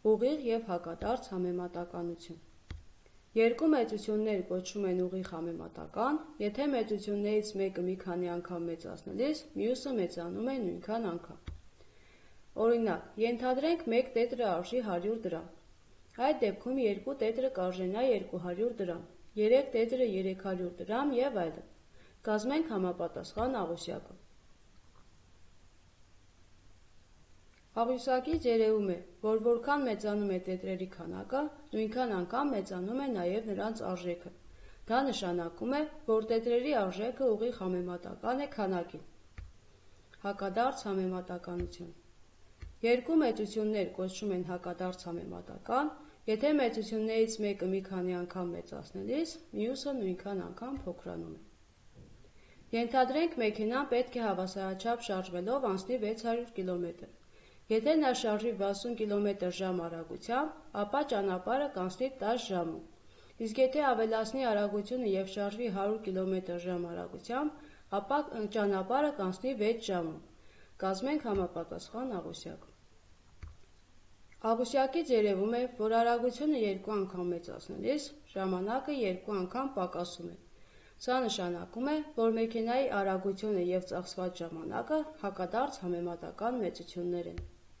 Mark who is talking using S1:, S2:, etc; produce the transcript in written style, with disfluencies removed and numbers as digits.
S1: Ուղիղ և հակադարձ համեմատականություն։ Երկու մեծություններ կոչվում են ուղիղ համեմատական, եթե մեծություններից մեկը մի քանի անգամ մեծացնելիս, մյուսը մեծանում է նույնքան անգամ։ Օրինակ, ենթադրենք մեկ տետրը արժի 100 դրամ։ Այդ դեպքում երկու տետրը կարժենա 200 դրամ, 3 տետրը 300 դրամ և այլն։ Կազմենք համապատասխան աղյուսակը։ Աղյուսակից երևում է, որ որքան մեծանում է տետրերի քանակը, նույնքան անգամ մեծանում է նաև նրանց արժեքը։ Դա նշանակում է, որ տետրերի արժեքը ուղիղ համեմատական է քանակին։ Հակադարձ համեմատականություն։ Երկու մեծություններ կոչվում են հակադարձ համեմատական, եթե մեծություններից մեկը մի քանի անգամ մեծացնելիս, մյուսը նույնքան անգամ փոքրանում է։ Ենթադրենք մեքենան պետք է հավասարաչափ շարժվելով անցնի 600 կմ։ Եթե նա շարժվի 60 կմ/ժ արագությամբ, ապա ճանապարհը կանցնի 10 ժամում, իսկ եթե ավելացնի արագությունը և շարժվի 100 կմ/ժ արագությամբ, ապա ճանապարհը կանցնի 6 ժամում։ Կազմենք համապատասխան աղյուսակ։ Աղյուսակից երևում է, որ արագությունը երկու անգամ մեծացնելիս, ժամանակը երկու անգամ պակասում է։ Սա նշանակում է, որ մեքենայի արագությունը և ծախսված ժամանակը հակադարձ համեմատական մեծություններ են։